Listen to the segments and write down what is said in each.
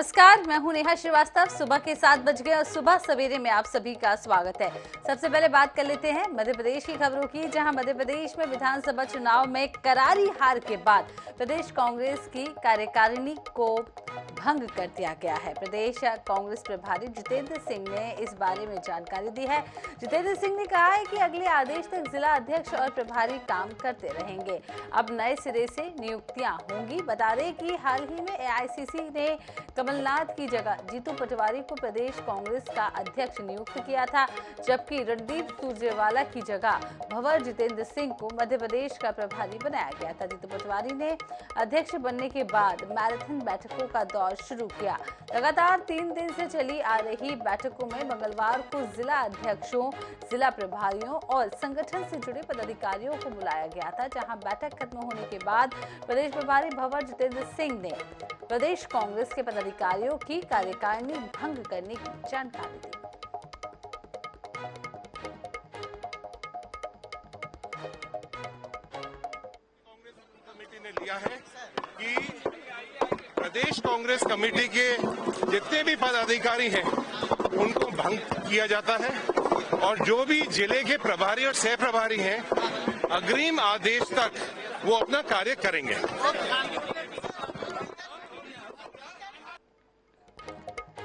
नमस्कार, मैं हूं नेहा श्रीवास्तव। सुबह के 7 बज गए और सुबह सवेरे में आप सभी का स्वागत है। सबसे पहले बात कर लेते हैं मध्य प्रदेश की खबरों की, जहां मध्य प्रदेश में विधानसभा चुनाव में करारी हार के बाद प्रदेश कांग्रेस की कार्यकारिणी को भंग कर दिया गया है। प्रदेश कांग्रेस प्रभारी जितेंद्र सिंह ने इस बारे में जानकारी दी है। जितेंद्र सिंह ने कहा है कि अगले आदेश तक जिला अध्यक्ष और प्रभारी काम करते रहेंगे। अब नए सिरे से नियुक्तियां होंगी। बता दें कि हाल ही में एआईसीसी ने कमलनाथ की जगह जीतू पटवारी को प्रदेश कांग्रेस का अध्यक्ष नियुक्त किया था, जबकि रणदीप सुरजेवाला की जगह भंवर जितेंद्र सिंह को मध्य प्रदेश का प्रभारी बनाया गया था। जीतू पटवारी ने अध्यक्ष बनने के बाद मैराथन बैठकों का दौर शुरू किया। लगातार 3 दिन से चली आ रही बैठकों में मंगलवार को जिला अध्यक्षों, जिला प्रभारियों और संगठन से जुड़े पदाधिकारियों को बुलाया गया था, जहां बैठक खत्म होने के बाद प्रदेश प्रभारी भंवर जितेंद्र सिंह ने प्रदेश कांग्रेस के पदाधिकारियों की कार्यकारिणी भंग करने की जानकारी दी। कांग्रेस कमेटी ने लिया है कि प्रदेश कांग्रेस कमेटी के जितने भी पदाधिकारी हैं उनको भंग किया जाता है और जो भी जिले के प्रभारी और सह प्रभारी हैं अग्रिम आदेश तक वो अपना कार्य करेंगे।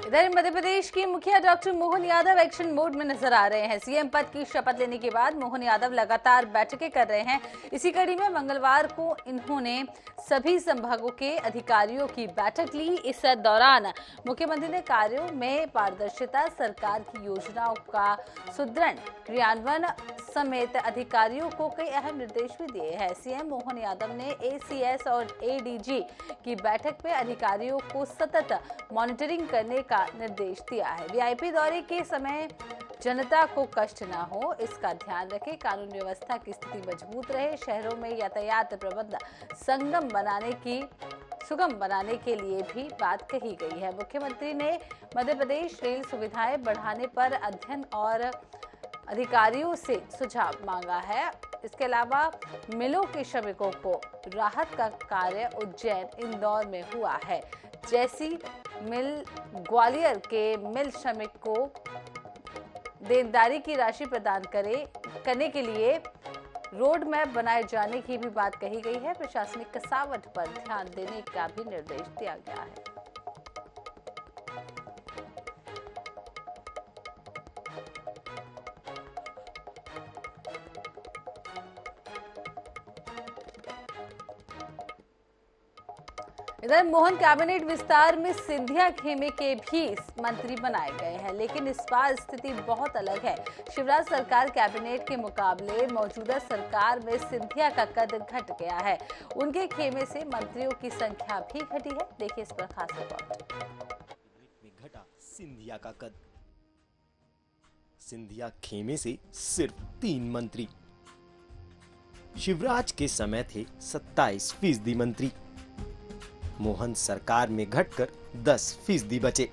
इधर मध्य प्रदेश की मुखिया doctor Mohan Yadav action mode में नजर आ रहे हैं। सीएम पद की शपथ लेने के बाद मोहन यादव लगातार बैठकें कर रहे हैं। इसी कड़ी में मंगलवार को इन्होंने सभी संभागों के अधिकारियों की बैठक ली। इस दौरान मुख्यमंत्री ने कार्यों में पारदर्शिता, सरकार की योजनाओं का सुदृढ़ क्रियान्वयन समेत अधिकारियों को कई अहम निर्देश भी दिए हैं। सीएम मोहन यादव ने एसीएस और एडीजी की बैठक में अधिकारियों को सतत मॉनिटरिंग करने का निर्देश दिया है। वीआईपी दौरे के समय जनता को कष्ट न हो, इसका ध्यान रखें। कानून व्यवस्था की स्थिति मजबूत रहे। शहरों में यातायात प्रबंध सुगम बनाने के लिए भी बात कही गई है। मुख्यमंत्री ने मध्य प्रदेश रेल सुविधाएं बढ़ाने पर अध्ययन और अधिकारियों से सुझाव मांगा है। इसके अलावा मिलों के श्रमिकों को राहत का कार्य उज्जैन, इंदौर में हुआ है। जैसी मिल ग्वालियर के मिल श्रमिक को देनदारी की राशि प्रदान करने के लिए रोड मैप बनाए जाने की भी बात कही गई है। प्रशासनिक कसावट पर ध्यान देने का भी निर्देश दिया गया है। इधर मोहन कैबिनेट विस्तार में सिंधिया खेमे के भी मंत्री बनाए गए हैं, लेकिन इस बार स्थिति बहुत अलग है। शिवराज सरकार कैबिनेट के मुकाबले मौजूदा सरकार में सिंधिया का कद घट गया है। उनके खेमे से मंत्रियों की संख्या भी घटी है। देखिए इस पर खास रिपोर्ट। में घटा सिंधिया का कद। सिंधिया खेमे से सिर्फ 3 मंत्री। शिवराज के समय थे 27% मंत्री। मोहन सरकार में घटकर 10% बचे।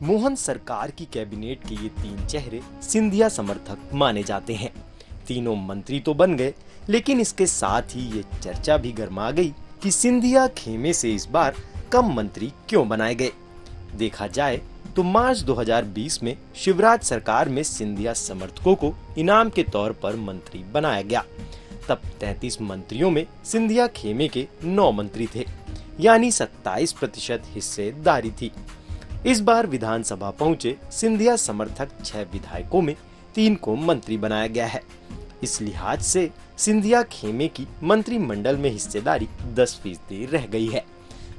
मोहन सरकार की कैबिनेट के ये 3 चेहरे सिंधिया समर्थक माने जाते हैं। तीनों मंत्री तो बन गए, लेकिन इसके साथ ही ये चर्चा भी गर्मा गई कि सिंधिया खेमे से इस बार कम मंत्री क्यों बनाए गए। देखा जाए तो मार्च 2020 में शिवराज सरकार में सिंधिया समर्थकों को इनाम के तौर पर मंत्री बनाया गया। तब 33 मंत्रियों में सिंधिया खेमे के 9 मंत्री थे, यानी 27% हिस्सेदारी थी। इस बार विधानसभा पहुंचे सिंधिया समर्थक 6 विधायकों में 3 को मंत्री बनाया गया है। इस लिहाज से सिंधिया खेमे की मंत्रिमंडल में हिस्सेदारी 10% रह गई है।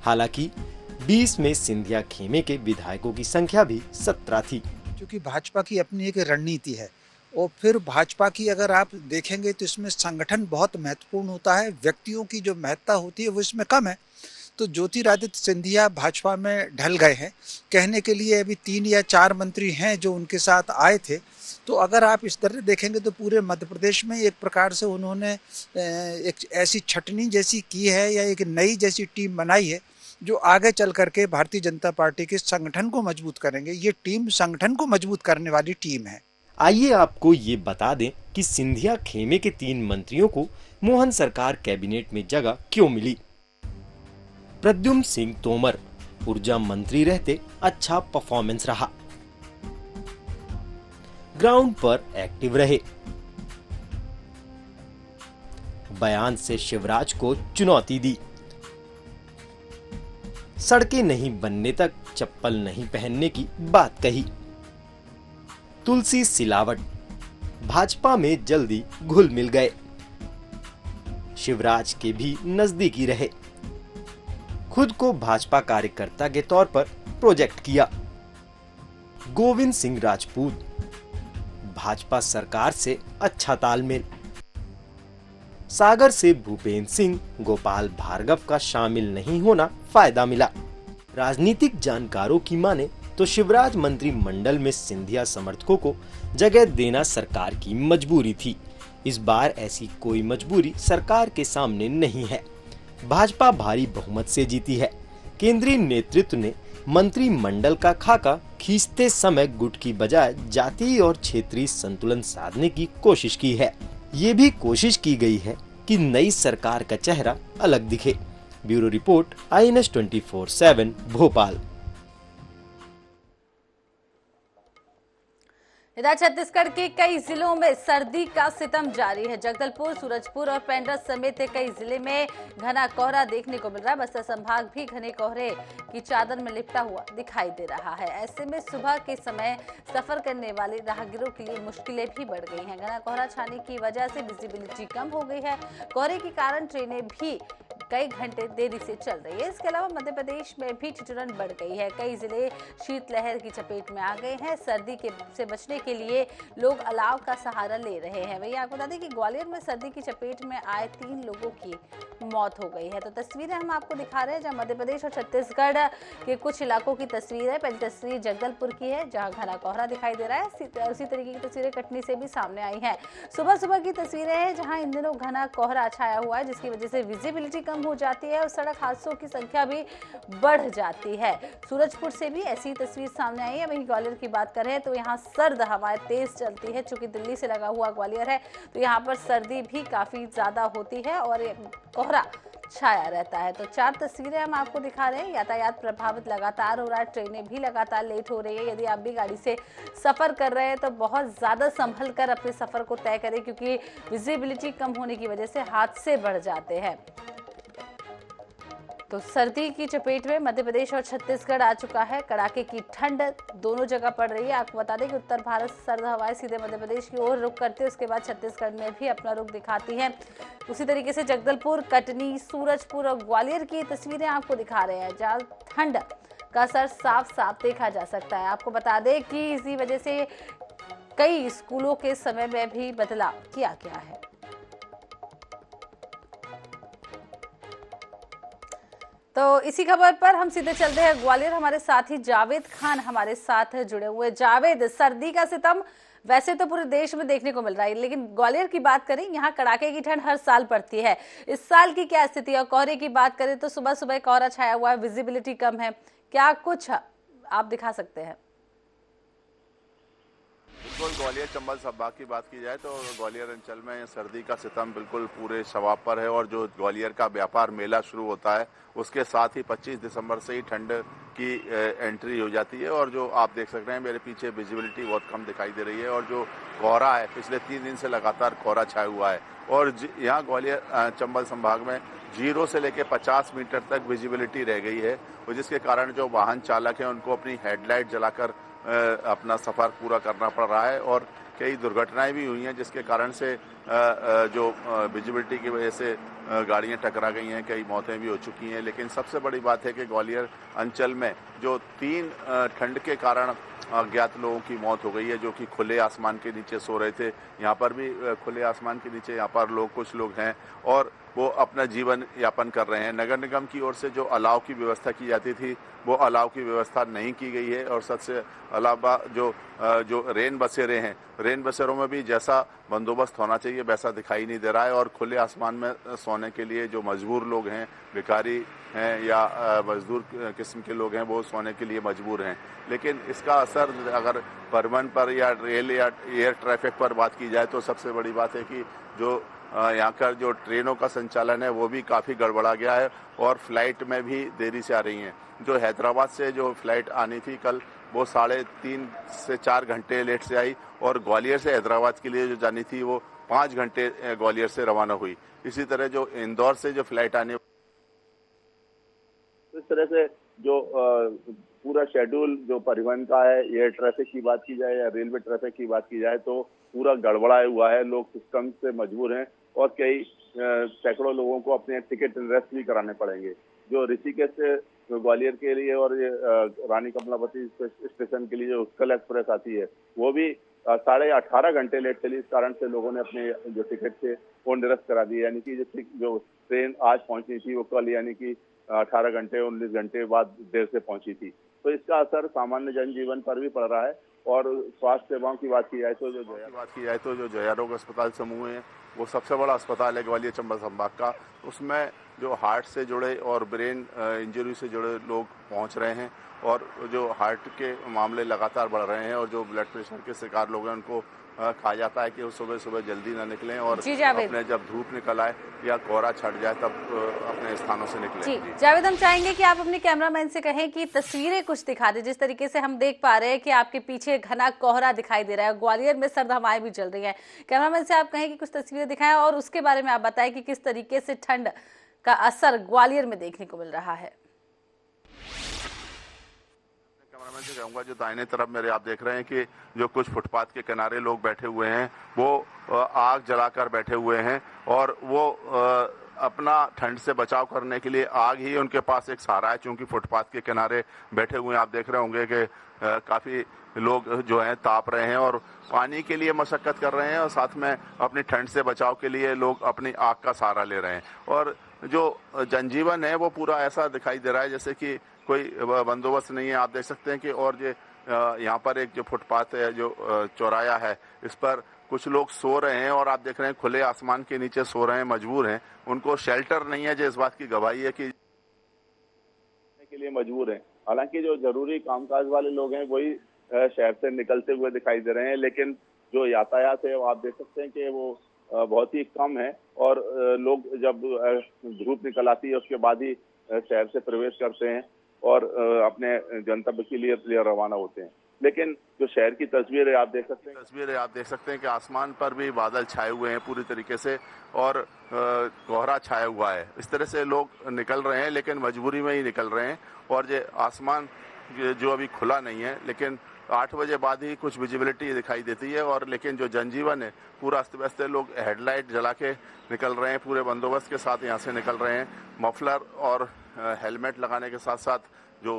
हालांकि 20 में सिंधिया खेमे के विधायकों की संख्या भी 17 थी। क्योंकि भाजपा की अपनी एक रणनीति है और फिर भाजपा की अगर आप देखेंगे तो इसमें संगठन बहुत महत्वपूर्ण होता है। व्यक्तियों की जो महत्ता होती है वो इसमें कम है। तो ज्योतिरादित्य सिंधिया भाजपा में ढल गए हैं। कहने के लिए अभी 3 या 4 मंत्री हैं जो उनके साथ आए थे। तो अगर आप इस तरह देखेंगे तो पूरे मध्य प्रदेश में एक प्रकार से उन्होंने एक ऐसी छटनी जैसी की है या एक नई जैसी टीम बनाई है जो आगे चल करके भारतीय जनता पार्टी के संगठन को मजबूत करेंगे। ये टीम संगठन को मजबूत करने वाली टीम है। आइए आपको ये बता दें कि सिंधिया खेमे के 3 मंत्रियों को मोहन सरकार कैबिनेट में जगह क्यों मिली। प्रद्युम्न सिंह तोमर ऊर्जा मंत्री रहते अच्छा परफॉर्मेंस रहा, ग्राउंड पर एक्टिव रहे, बयान से शिवराज को चुनौती दी, सड़कें नहीं बनने तक चप्पल नहीं पहनने की बात कही। तुलसी सिलावट भाजपा में जल्दी घुल मिल गए, शिवराज के भी नजदीकी रहे, खुद को भाजपा कार्यकर्ता के तौर पर प्रोजेक्ट किया। गोविंद सिंह राजपूत भाजपा सरकार से अच्छा तालमेल, सागर से भूपेंद्र सिंह, गोपाल भार्गव का शामिल नहीं होना फायदा मिला। राजनीतिक जानकारों की माने तो शिवराज मंत्रिमंडल में सिंधिया समर्थकों को जगह देना सरकार की मजबूरी थी। इस बार ऐसी कोई मजबूरी सरकार के सामने नहीं है। भाजपा भारी बहुमत से जीती है। केंद्रीय नेतृत्व ने मंत्रिमंडल का खाका खींचते समय गुट की बजाय जातीय और क्षेत्रीय संतुलन साधने की कोशिश की है। ये भी कोशिश की गई है कि नई सरकार का चेहरा अलग दिखे। Bureau report, INS 24/7 Bhopal. इधर छत्तीसगढ़ के कई जिलों में सर्दी का सितम जारी है। जगदलपुर, सूरजपुर और पेंड्रा समेत कई जिले में घना कोहरा देखने को मिल रहा है। बस्तर संभाग भी घने कोहरे की चादर में लिपटा हुआ दिखाई दे रहा है। ऐसे में सुबह के समय सफर करने वाले राहगीरों के लिए मुश्किलें भी बढ़ गई हैं। घना कोहरा छाने की वजह से विजिबिलिटी कम हो गई है। कोहरे के कारण ट्रेनें भी कई घंटे देरी से चल रही है। इसके अलावा मध्य प्रदेश में भी ठिठुरन बढ़ गई है। कई जिले शीतलहर की चपेट में आ गए हैं। सर्दी से बचने के लिए लोग अलाव का सहारा ले रहे हैं। वहीं आपको बता दें कि ग्वालियर में सर्दी की चपेट में आए 3 लोगों की मौत हो गई है। तो तस्वीरें हम आपको दिखा रहे हैं, जहां मध्य प्रदेश और छत्तीसगढ़ के कुछ इलाकों की तस्वीर है। पहली तस्वीर जगदलपुर की है, जहां घना कोहरा दिखाई दे रहा है। उसी तरीके की तस्वीरें कटनी से भी सामने आई हैं। सुबह सुबह की तस्वीरें हैं, जहां इन दिनों घना कोहरा छाया हुआ है, जिसकी वजह से विजिबिलिटी कम हो जाती है और सड़क हादसों की संख्या भी बढ़ जाती है। सूरजपुर से भी ऐसी तस्वीर सामने आई है। वहीं ग्वालियर की बात करें तो यहाँ सर्द हवाएं तेज चलती है। चूंकि दिल्ली से लगा हुआ ग्वालियर है, तो यहाँ पर सर्दी भी काफी ज्यादा होती है और कोहरा छाया रहता है। तो 4 तस्वीरें हम आपको दिखा रहे हैं। यातायात प्रभावित लगातार हो रहा है, ट्रेनें भी लगातार लेट हो रही है। यदि आप भी गाड़ी से सफर कर रहे हैं तो बहुत ज्यादा संभल कर अपने सफर को तय करें, क्योंकि विजिबिलिटी कम होने की वजह से हादसे बढ़ जाते हैं। तो सर्दी की चपेट में मध्य प्रदेश और छत्तीसगढ़ आ चुका है। कड़ाके की ठंड दोनों जगह पड़ रही है। आपको बता दें कि उत्तर भारत सर्द हवाएं सीधे मध्य प्रदेश की ओर रुख करती है, उसके बाद छत्तीसगढ़ में भी अपना रुख दिखाती हैं। उसी तरीके से जगदलपुर, कटनी, सूरजपुर और ग्वालियर की तस्वीरें आपको दिखा रहे हैं, जहां ठंड का असर साफ साफ देखा जा सकता है। आपको बता दें कि इसी वजह से कई स्कूलों के समय में भी बदलाव किया गया है। तो इसी खबर पर हम सीधे चलते हैं ग्वालियर। हमारे साथी जावेद खान हमारे साथ जुड़े हुए। जावेद, सर्दी का सितम वैसे तो पूरे देश में देखने को मिल रहा है, लेकिन ग्वालियर की बात करें, यहाँ कड़ाके की ठंड हर साल पड़ती है। इस साल की क्या स्थिति है? और कोहरे की बात करें तो सुबह सुबह कोहरा छाया हुआ है, विजिबिलिटी कम है, क्या कुछ आप दिखा सकते हैं? बिल्कुल, ग्वालियर चंबल संभाग की बात की जाए तो ग्वालियर अंचल में सर्दी का सितम बिल्कुल पूरे शवाब पर है। और जो ग्वालियर का व्यापार मेला शुरू होता है उसके साथ ही 25 दिसंबर से ही ठंड की एंट्री हो जाती है। और जो आप देख सकते हैं मेरे पीछे विजिबिलिटी बहुत कम दिखाई दे रही है और जो कोहरा है पिछले 3 दिन से लगातार कोहरा छाया हुआ है। और यहाँ ग्वालियर चंबल संभाग में 0 से लेकर 50 मीटर तक विजिबिलिटी रह गई है, और जिसके कारण जो वाहन चालक हैं उनको अपनी हेडलाइट जलाकर अपना सफर पूरा करना पड़ रहा है। और कई दुर्घटनाएं भी हुई हैं, जिसके कारण से जो विजिबिलिटी की वजह से गाड़ियां टकरा गई हैं, कई मौतें भी हो चुकी हैं। लेकिन सबसे बड़ी बात है कि ग्वालियर अंचल में जो 3 ठंड के कारण अज्ञात लोगों की मौत हो गई है, जो कि खुले आसमान के नीचे सो रहे थे। यहाँ पर भी खुले आसमान के नीचे यहाँ पर कुछ लोग हैं और वो अपना जीवन यापन कर रहे हैं। नगर निगम की ओर से जो अलाव की व्यवस्था की जाती थी वो अलाव की व्यवस्था नहीं की गई है। और सबसे अलावा जो रेन बसेरे हैं, रेन बसेरों में भी जैसा बंदोबस्त होना चाहिए वैसा दिखाई नहीं दे रहा है। और खुले आसमान में सोने के लिए जो मजबूर लोग हैं, भिखारी हैं या मजदूर किस्म के लोग हैं, वो सोने के लिए मजबूर हैं। लेकिन इसका असर अगर परिवहन पर या रेल या एयर ट्रैफिक पर बात की जाए तो सबसे बड़ी बात है कि जो यहाँ का जो ट्रेनों का संचालन है वो भी काफ़ी गड़बड़ा गया है और फ्लाइट में भी देरी से आ रही हैं। जो हैदराबाद से जो फ्लाइट आनी थी कल, वो 3.5 से 4 घंटे लेट से आई और ग्वालियर से हैदराबाद के लिए जो जानी थी वो 5 घंटे ग्वालियर से रवाना हुई। इसी तरह जो इंदौर से जो फ्लाइट आनी, इस तरह से जो पूरा शेड्यूल जो परिवहन का है, एयर ट्रैफिक की बात की जाए या रेलवे ट्रैफिक की बात की जाए तो पूरा गड़बड़ाया हुआ है। लोग सिस्टम से मजबूर हैं और कई सैकड़ों लोगों को अपने टिकट रेस्ट भी कराने पड़ेंगे। जो ऋषिकेश से ग्वालियर के लिए और ये रानी कमलापति स्टेशन के लिए जो उत्कल एक्सप्रेस आती है वो भी 18.5 घंटे लेट चली। इस कारण से लोगों ने अपने जो टिकट थे वो निरस्त करा दिए, यानी कि जो ट्रेन आज पहुंचनी थी वो कल यानी कि 18 घंटे 19 घंटे बाद देर से पहुंची थी। तो इसका असर सामान्य जनजीवन पर भी पड़ रहा है। और स्वास्थ्य सेवाओं की बात की जाए तो जो जया रोग अस्पताल समूह है वो सबसे बड़ा अस्पताल है ग्वालियर चंबल संभाग का। उसमें जो हार्ट से जुड़े और ब्रेन इंजरी से जुड़े लोग पहुंच रहे हैं और जो हार्ट के मामले लगातार बढ़ रहे हैं और जो ब्लड प्रेशर के शिकार लोग हैं उनको कहा जाता है कि वो सुबह सुबह जल्दी ना निकलें और अपने जब धूप निकल आए या कोहरा छट जाए तब अपने स्थानों से निकलें। जी जावेद, हम चाहेंगे कि आप अपने कैमरामैन से कहें कि तस्वीरें कुछ दिखा दें। जिस तरीके से हम देख पा रहे हैं कि आपके पीछे घना कोहरा दिखाई दे रहा है, ग्वालियर में सर्द हवाएं भी चल रही हैं। कैमरामैन से आप कहें कि कुछ तस्वीरें दिखाएं और उसके बारे में आप बताएं कि किस तरीके से ठंड का असर ग्वालियर में देखने को मिल रहा है। कैमरामैन से कहूंगा जो दाहिने तरफ मेरे आप देख रहे हैं कि जो कुछ फुटपाथ के किनारे लोग बैठे हुए हैं वो आग जलाकर बैठे हुए हैं और वो अपना ठंड से बचाव करने के लिए आग ही उनके पास एक सहारा है। क्योंकि फुटपाथ के किनारे बैठे हुए हैं, आप देख रहे होंगे कि काफी लोग जो हैं ताप रहे हैं और पानी के लिए मशक्कत कर रहे हैं और साथ में अपनी ठंड से बचाव के लिए लोग अपनी आग का सहारा ले रहे हैं। और जो जनजीवन है वो पूरा ऐसा दिखाई दे रहा है जैसे कि कोई बंदोबस्त नहीं है। आप देख सकते हैं कि और ये यहाँ पर एक जो फुटपाथ है, जो चौराया है, इस पर कुछ लोग सो रहे हैं और आप देख रहे हैं खुले आसमान के नीचे सो रहे हैं, मजबूर हैं। उनको शेल्टर नहीं है, जो इस बात की गवाही है कि के लिए मजबूर हैं। हालांकि जो जरूरी कामकाज वाले लोग हैं वही शहर से निकलते हुए दिखाई दे रहे हैं, लेकिन जो यातायात है वो आप देख सकते हैं कि वो बहुत ही कम है और लोग जब धूप निकल आती है उसके बाद ही शहर से प्रवेश करते हैं और अपने गंतव्य के लिए रवाना होते हैं। लेकिन जो शहर की तस्वीर है आप देख सकते हैं कि आसमान पर भी बादल छाए हुए हैं पूरी तरीके से और कोहरा छाया हुआ है। इस तरह से लोग निकल रहे हैं लेकिन मजबूरी में ही निकल रहे हैं और ये आसमान जो अभी खुला नहीं है, लेकिन 8 बजे बाद ही कुछ विजिबिलिटी दिखाई देती है। और लेकिन जो जनजीवन है पूरा अस्त व्यस्त है। लोग हेडलाइट जला के निकल रहे हैं, पूरे बंदोबस्त के साथ यहाँ से निकल रहे हैं। मफलर और हेलमेट लगाने के साथ साथ जो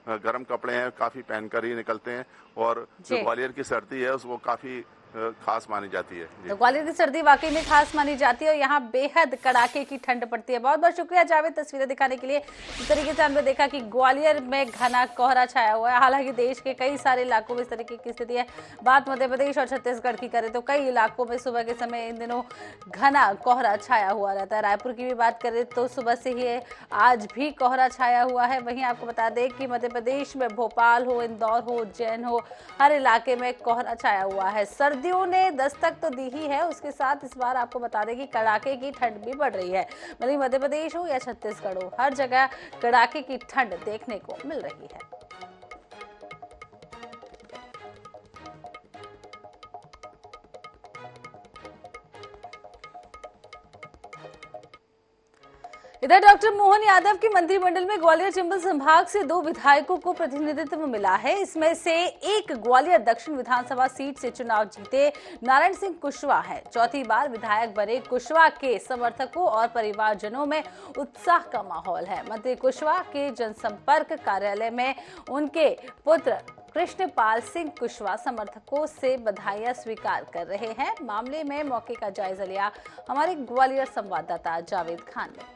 गर्म कपड़े हैं काफी पहनकर ही निकलते हैं और जो ग्वालियर की सर्दी है उसको काफी खास मानी जाती है। तो ग्वालियर की सर्दी वाकई में खास मानी जाती है और यहाँ बेहद कड़ाके की ठंड पड़ती है। बहुत बहुत शुक्रिया जावेद तस्वीरें दिखाने के लिए। इस तरीके से हमने देखा कि ग्वालियर में घना कोहरा छाया हुआ है। हालांकि देश के कई सारे इलाकों में इस तरीके की स्थिति है। बात मध्य प्रदेश और छत्तीसगढ़ की करें तो कई इलाकों में सुबह के समय इन दिनों घना कोहरा छाया हुआ रहता है। रायपुर की भी बात करें तो सुबह से ही आज भी कोहरा छाया हुआ है। वहीं आपको बता दें कि मध्य प्रदेश में भोपाल हो, इंदौर हो, उज्जैन हो, हर इलाके में कोहरा छाया हुआ है। सर्दियों ने दस्तक तो दी ही है, उसके साथ इस बार आपको बता दें कि कड़ाके की ठंड भी बढ़ रही है। भले मध्य प्रदेश हो या छत्तीसगढ़ हो, हर जगह कड़ाके की ठंड देखने को मिल रही है। इधर डॉक्टर मोहन यादव के मंत्रिमंडल में ग्वालियर चंबल संभाग से 2 विधायकों को प्रतिनिधित्व मिला है। इसमें से एक ग्वालियर दक्षिण विधानसभा सीट से चुनाव जीते नारायण सिंह कुशवाहा है। चौथी बार विधायक बने कुशवाहा के समर्थकों और परिवारजनों में उत्साह का माहौल है। मंत्री कुशवाहा के जनसंपर्क कार्यालय में उनके पुत्र कृष्णपाल सिंह कुशवाहा समर्थकों से बधाइयां स्वीकार कर रहे हैं। मामले में मौके का जायजा लिया हमारे ग्वालियर संवाददाता जावेद खान ने।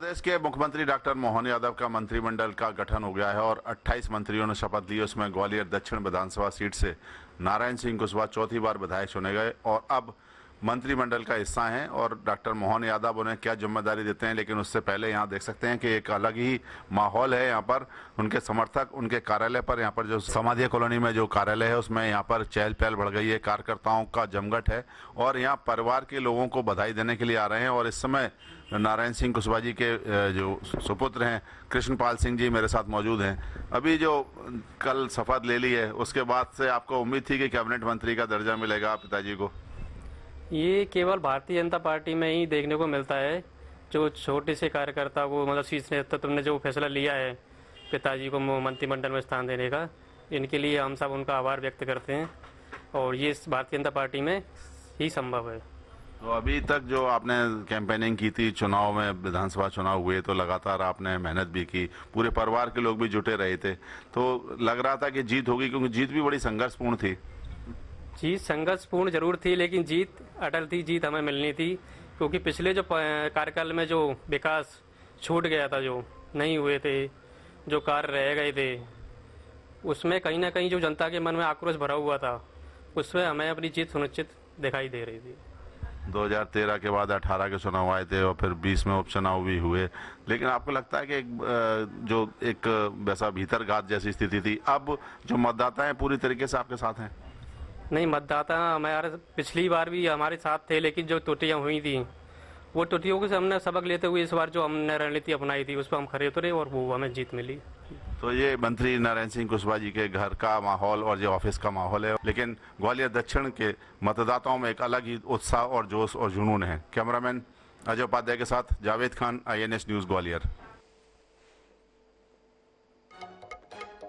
प्रदेश के मुख्यमंत्री डॉक्टर मोहन यादव का मंत्रिमंडल का गठन हो गया है और 28 मंत्रियों ने शपथ ली। उसमें ग्वालियर दक्षिण विधानसभा सीट से नारायण सिंह कुशवाहा चौथी बार विधायक चुने गए और अब मंत्रिमंडल का हिस्सा हैं और डॉक्टर मोहन यादव उन्हें क्या जिम्मेदारी देते हैं। लेकिन उससे पहले यहाँ देख सकते हैं कि एक अलग ही माहौल है यहाँ पर। उनके समर्थक उनके कार्यालय पर, यहाँ पर जो समाधिया कॉलोनी में जो कार्यालय है उसमें यहाँ पर चहल पहल बढ़ गई है, कार्यकर्ताओं का जमघट है और यहाँ परिवार के लोगों को बधाई देने के लिए आ रहे हैं। और इस समय नारायण सिंह कुशवाहा जी के जो सुपुत्र हैं कृष्णपाल सिंह जी मेरे साथ मौजूद हैं। अभी जो कल शपथ ले ली है उसके बाद से आपको उम्मीद थी कि कैबिनेट मंत्री का दर्जा मिलेगा पिताजी को? ये केवल भारतीय जनता पार्टी में ही देखने को मिलता है। जो छोटे से कार्यकर्ता को मतलब शीर्ष नेतृत्व ने जो फैसला लिया है पिताजी को मंत्रिमंडल में स्थान देने का, इनके लिए हम सब उनका आभार व्यक्त करते हैं और ये भारतीय जनता पार्टी में ही संभव है। तो अभी तक जो आपने कैंपेनिंग की थी, चुनाव में विधानसभा चुनाव हुए तो लगातार आपने मेहनत भी की, पूरे परिवार के लोग भी जुटे रहे थे, तो लग रहा था कि जीत होगी, क्योंकि जीत भी बड़ी संघर्षपूर्ण थी। जीत संघर्षपूर्ण जरूर थी लेकिन जीत अटल थी, जीत हमें मिलनी थी। क्योंकि पिछले जो कार्यकाल में जो विकास छूट गया था, जो नहीं हुए थे, जो कार्य रह गए थे, उसमें कहीं ना कहीं जो जनता के मन में आक्रोश भरा हुआ था, उसमें हमें अपनी जीत सुनिश्चित दिखाई दे रही थी। 2013 के बाद 18 के चुनाव आए थे और फिर 20 में उपचुनाव भी हुए, लेकिन आपको लगता है कि एक वैसा भीतरघात जैसी स्थिति थी, अब जो मतदाता हैं पूरी तरीके से आपके साथ हैं? नहीं, मतदाता हमारे पिछली बार भी हमारे साथ थे, लेकिन जो त्रुटियां हुई थी वो त्रुटियों से हमने सबक लेते हुए इस बार जो हमने रणनीति अपनाई थी उस पर हम खरे उतरे और वो हमें जीत मिली। तो ये मंत्री नारायण सिंह कुशवाहा जी के घर का माहौल और जो ऑफिस का माहौल है, लेकिन ग्वालियर दक्षिण के मतदाताओं में एक अलग ही उत्साह और जोश और जुनून है। कैमरामैन अजय उपाध्याय के साथ जावेद खान, INS न्यूज ग्वालियर।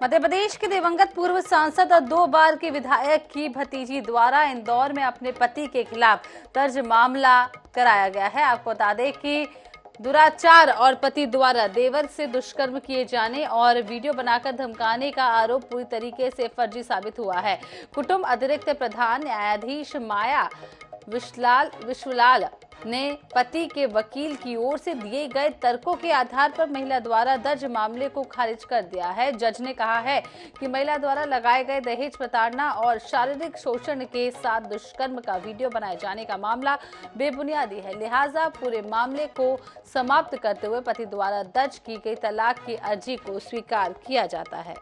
मध्य प्रदेश के दिवंगत पूर्व सांसद और 2 बार के विधायक की भतीजी द्वारा इंदौर में अपने पति के खिलाफ दर्ज मामला कराया गया है। आपको बता दें कि दुराचार और पति द्वारा देवर से दुष्कर्म किए जाने और वीडियो बनाकर धमकाने का आरोप पूरी तरीके से फर्जी साबित हुआ है। कुटुंब अतिरिक्त प्रधान न्यायाधीश माया विश्वलाल ने पति के वकील की ओर से दिए गए तर्कों के आधार पर महिला द्वारा दर्ज मामले को खारिज कर दिया है। जज ने कहा है कि महिला द्वारा लगाए गए दहेज प्रताड़ना और शारीरिक शोषण के साथ दुष्कर्म का वीडियो बनाए जाने का मामला बेबुनियादी है, लिहाजा पूरे मामले को समाप्त करते हुए पति द्वारा दर्ज की गई तलाक की अर्जी को स्वीकार किया जाता है।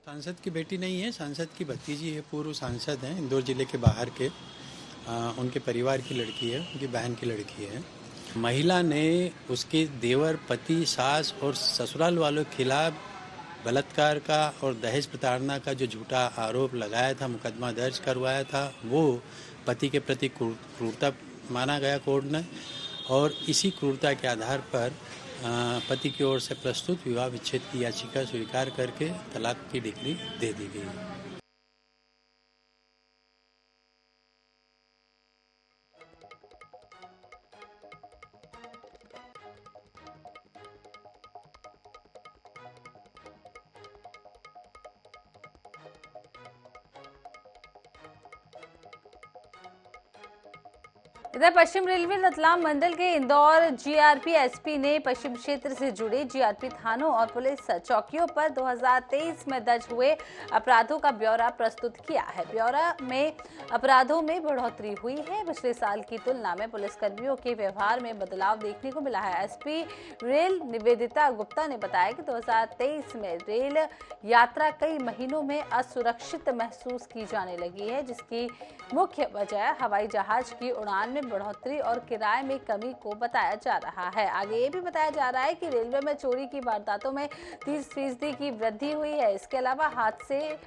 सांसद की बेटी नहीं है, सांसद की भतीजी है, पूर्व सांसद हैं, इंदौर जिले के बाहर के। उनके परिवार की लड़की है, उनकी बहन की लड़की है। महिला ने उसके देवर, पति, सास और ससुराल वालों के खिलाफ बलात्कार का और दहेज प्रताड़ना का जो झूठा आरोप लगाया था, मुकदमा दर्ज करवाया था, वो पति के प्रति क्रूरता माना गया कोर्ट ने, और इसी क्रूरता के आधार पर पति की ओर से प्रस्तुत विवाह विच्छेद की याचिका स्वीकार करके तलाक की डिग्री दे दी गई। इधर पश्चिम रेलवे रतलाम मंडल के इंदौर GRP SP ने पश्चिम क्षेत्र से जुड़े GRP थानों और पुलिस चौकियों पर 2023 में दर्ज हुए अपराधों का ब्यौरा प्रस्तुत किया है। ब्यौरा में अपराधों में बढ़ोतरी हुई है। पिछले साल की तुलना में पुलिसकर्मियों के व्यवहार में बदलाव देखने को मिला है। SP रेल निवेदिता गुप्ता ने बताया कि 2023 में रेल यात्रा कई महीनों में असुरक्षित महसूस की जाने लगी है, जिसकी मुख्य वजह हवाई जहाज की उड़ान में बढ़ोतरी और किराए में कमी को बताया जा रहा है। आगे ये भी बताया जा रहा है कि रेलवे में चोरी की वारदातों में 30% की वृद्धि हुई है। इसके अलावा हादसे,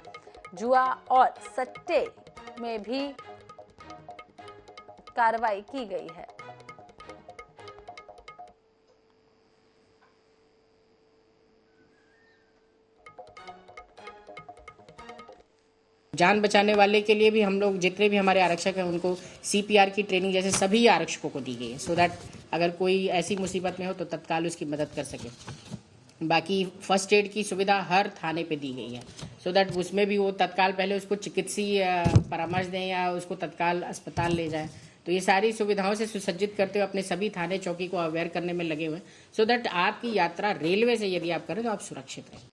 जुआ और सट्टे में भी कार्रवाई की गई है। जान बचाने वाले के लिए भी हम लोग जितने भी हमारे आरक्षक हैं उनको CPR की ट्रेनिंग जैसे सभी आरक्षकों को दी गई है, सो दैट अगर कोई ऐसी मुसीबत में हो तो तत्काल उसकी मदद कर सके। बाकी फर्स्ट एड की सुविधा हर थाने पे दी गई है, सो दैट उसमें भी वो तत्काल पहले उसको चिकित्सीय परामर्श दें या उसको तत्काल अस्पताल ले जाएं। तो ये सारी सुविधाओं से सुसज्जित करते हुए अपने सभी थाने चौकी को अवेयर करने में लगे हुए, सो दैट आपकी यात्रा रेलवे से यदि आप करें तो आप सुरक्षित रहें।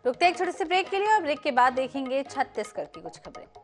रुकते हैं एक छोटे से ब्रेक के लिए और ब्रेक के बाद देखेंगे छत्तीसगढ़ की कुछ खबरें।